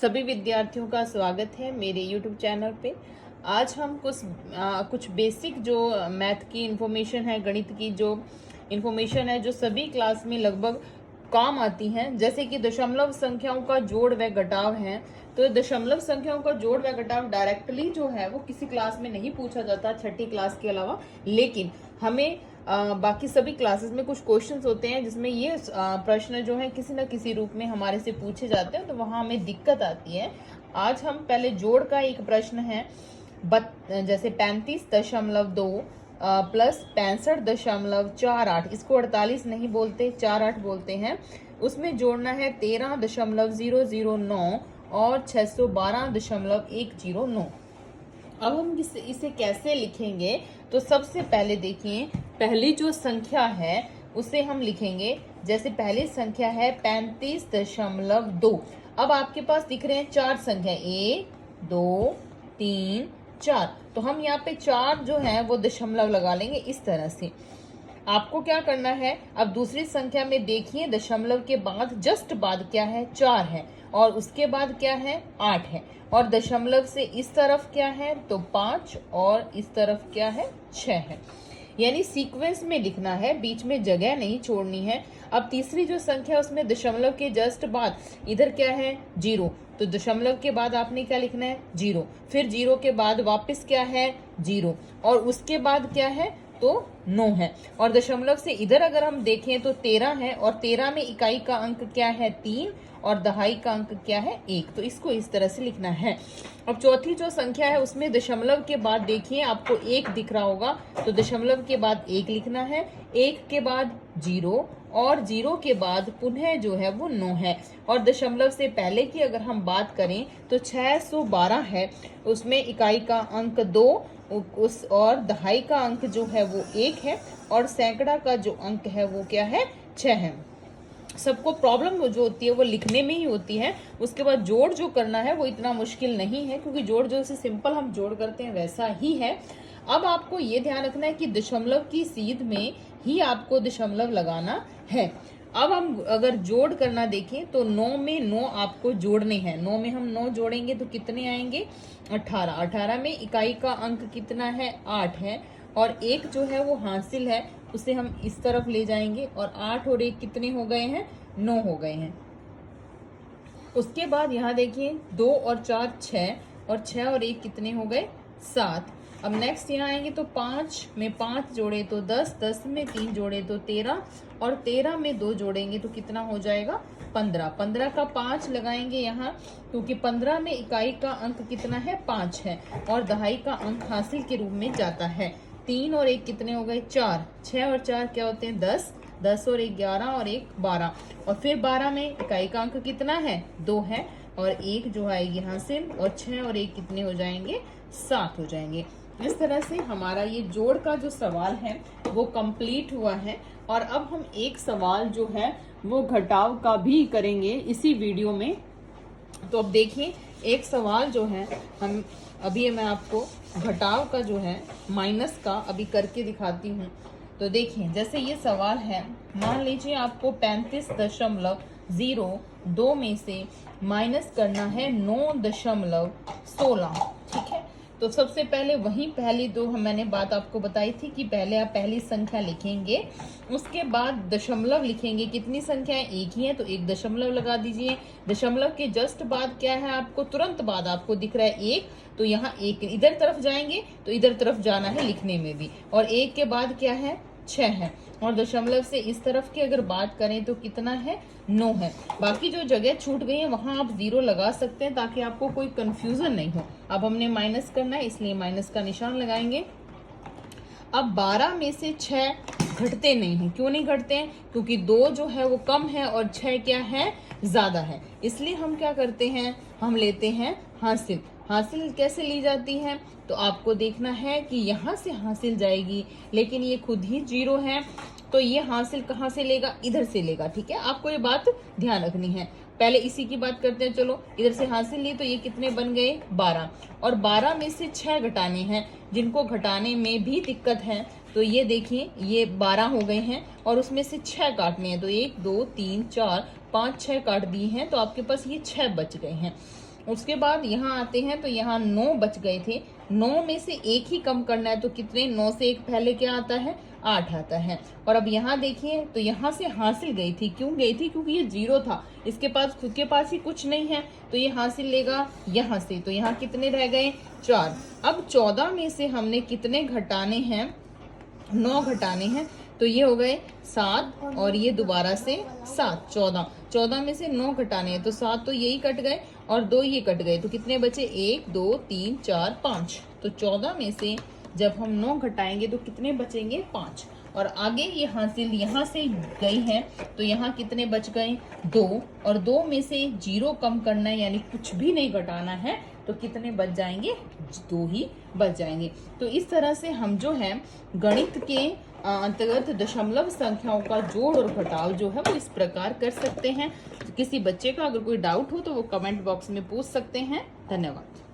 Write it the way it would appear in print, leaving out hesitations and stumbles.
सभी विद्यार्थियों का स्वागत है मेरे YouTube चैनल पे। आज हम कुछ बेसिक जो मैथ की इंफॉर्मेशन है, गणित की जो इंफॉर्मेशन है, जो सभी क्लास में लगभग काम आती हैं, जैसे कि दशमलव संख्याओं का जोड़ व घटाव है। तो दशमलव संख्याओं का जोड़ व घटाव डायरेक्टली जो है वो किसी क्लास में नहीं पूछा जाता, छठी क्लास के अलावा, लेकिन हमें बाकी सभी क्लासेस में कुछ क्वेश्चंस होते हैं जिसमें ये प्रश्न जो है किसी न किसी रूप में हमारे से पूछे जाते हैं, तो वहां हमें दिक्कत आती है। आज हम पहले जोड़ का एक प्रश्न है, जैसे 35.2 प्लस 65.48, इसको 48 नहीं बोलते, 48 बोलते हैं। उसमें जोड़ना है 13.009 और 612.109। अब हम इसे कैसे लिखेंगे, तो सबसे पहले देखिए, पहली जो संख्या है उसे हम लिखेंगे, जैसे पहली संख्या है 35.2। अब आपके पास दिख रहे हैं चार संख्या, 1 2 3 4, तो हम यहाँ पे चार जो है वो दशमलव लगा लेंगे इस तरह से। आपको क्या करना है, अब दूसरी संख्या में देखिए, दशमलव के बाद जस्ट बाद क्या है, 4 है, और उसके बाद क्या है, 8 है, और दशमलव से इस तरफ क्या है, तो 5, और इस तरफ क्या है, 6 है। यानी सीक्वेंस में लिखना है, बीच में जगह नहीं छोड़नी है। अब तीसरी जो संख्या उसमें दशमलव के जस्ट बाद इधर क्या है, 0, तो दशमलव के बाद आपने क्या लिखना है, 0, फिर 0 के बाद वापस क्या है, 0, और उसके बाद क्या है, तो 9 है। और दशमलव से इधर अगर हम देखें तो 13 है, और 13 में इकाई का अंक क्या है, 3, और दहाई का अंक क्या है, 1, तो इसको इस तरह से लिखना है। अब चौथी जो संख्या है उसमें दशमलव के बाद देखिए आपको 1 दिख रहा होगा, तो दशमलव के बाद 1 लिखना है, 1 के बाद 0, और 0 के बाद पुनः जो है वो 9 है। और दशमलव से पहले की अगर हम बात करें तो 612 है, उसमें इकाई का अंक 2 उस और दहाई का अंक जो है वो 1 है, और सैकड़ा का जो अंक है वो क्या है, 6 है। सबको प्रॉब्लम जो होती है वो लिखने में ही होती है, उसके बाद जोड़ जो करना है वो इतना मुश्किल नहीं है, क्योंकि जोड़ जो से सिंपल हम जोड़ करते हैं वैसा ही है। अब आपको ये ध्यान रखना है कि दशमलव की सीध में ही आपको दशमलव लगाना है। अब हम अगर जोड़ करना देखें तो 9 में 9 आपको जोड़ने हैं, 9 में हम 9 जोड़ेंगे तो कितने आएंगे, 18। 18 में इकाई का अंक कितना है, 8 है, और 1 जो है वो हासिल है, उसे हम इस तरफ ले जाएंगे, और 8 और 1 कितने हो गए हैं, 9 हो गए हैं। उसके बाद यहाँ देखिए 2 और 4 6, और 6 और 1 कितने हो गए, 7। अब नेक्स्ट यहाँ आएंगे तो 5 में 5 जोड़े तो 10, 10 में 3 जोड़े तो 13, और 13 में 2 जोड़ेंगे तो कितना हो जाएगा, 15। 15 का 5 लगाएंगे यहाँ, क्योंकि 15 में इकाई का अंक कितना है, 5 है, और दहाई का अंक हासिल के रूप में जाता है। 3 और 1 कितने हो गए, 4। 6 और 4 क्या होते हैं, 10, 10 और 1 11, और 1 12, और फिर 12 में इकाई का अंक कितना है, 2 है, और 1 जो आएगी हासिल, और 6 और 1 कितने हो जाएंगे, 7 हो जाएंगे। इस तरह से हमारा ये जोड़ का जो सवाल है वो कंप्लीट हुआ है। और अब हम एक सवाल जो है वो घटाव का भी करेंगे इसी वीडियो में। तो अब देखिए, एक सवाल जो है हम अभी मैं आपको घटाव का जो है माइनस का अभी करके दिखाती हूँ। तो देखिए, जैसे ये सवाल है, मान लीजिए आपको 35.02 में से माइनस करना है 9.16, ठीक है। तो सबसे पहले पहली दो मैंने बात आपको बताई थी कि पहले आप पहली संख्या लिखेंगे, उसके बाद दशमलव लिखेंगे। कितनी संख्याएं, एक ही है, तो एक दशमलव लगा दीजिए। दशमलव के जस्ट बाद क्या है, आपको तुरंत बाद आपको दिख रहा है 1, तो यहाँ 1 इधर तरफ जाएंगे तो इधर तरफ जाना है लिखने में भी, और 1 के बाद क्या है, 6 है, और दशमलव से इस तरफ की अगर बात करें तो कितना है, 9 है। बाकी जो जगह छूट गई है वहां आप 0 लगा सकते हैं, ताकि आपको कोई कंफ्यूजन नहीं हो। अब हमने माइनस करना है, इसलिए माइनस का निशान लगाएंगे। अब 12 में से 6 घटते नहीं हैं। क्यों नहीं घटते हैं, क्योंकि 2 जो है वो कम है और 6 क्या है, ज्यादा है, इसलिए हम क्या करते हैं, हम लेते हैं हासिल। हासिल कैसे ली जाती है, तो आपको देखना है कि यहाँ से हासिल जाएगी, लेकिन ये खुद ही 0 है, तो ये हासिल कहाँ से लेगा, इधर से लेगा, ठीक है। आपको ये बात ध्यान रखनी है। पहले इसी की बात करते हैं, चलो इधर से हासिल ली तो ये कितने बन गए, 12, और 12 में से 6 घटाने हैं। जिनको घटाने में भी दिक्कत है तो ये देखिए, ये 12 हो गए हैं, और उसमें से 6 काटने हैं, तो 1 2 3 4 5 6 काट दिए हैं, तो आपके पास ये 6 बच गए हैं। उसके बाद यहाँ आते हैं तो यहाँ 9 बच गए थे, 9 में से एक ही कम करना है, तो कितने, 9 से एक पहले क्या आता है, 8 आता है। और अब यहाँ देखिए तो यहाँ से हासिल गई थी, क्यों गई थी, क्योंकि ये 0 था, इसके पास खुद के पास ही कुछ नहीं है, तो ये हासिल लेगा यहाँ से, तो यहाँ कितने रह गए, 4। अब 14 में से हमने कितने घटाने हैं, 9 घटाने हैं, तो ये हो गए 7 और ये दोबारा से 7, 14 में से 9 घटाने हैं, तो 7 तो यही कट गए और 2 ये कट गए, तो कितने बचे, 1 2 3 4 5। तो 14 में से जब हम 9 घटाएंगे तो कितने बचेंगे, 5। और आगे ये हासिल यहाँ से गई है, तो यहाँ कितने बच गए, 2, और 2 में से 0 कम करना है, यानी कुछ भी नहीं घटाना है, तो कितने बच जाएंगे, 2 ही बच जाएंगे। तो इस तरह से हम जो है गणित के अंतर्गत दशमलव संख्याओं का जोड़ और घटाव जो है वो इस प्रकार कर सकते हैं। किसी बच्चे का अगर कोई डाउट हो तो वो कमेंट बॉक्स में पूछ सकते हैं। धन्यवाद।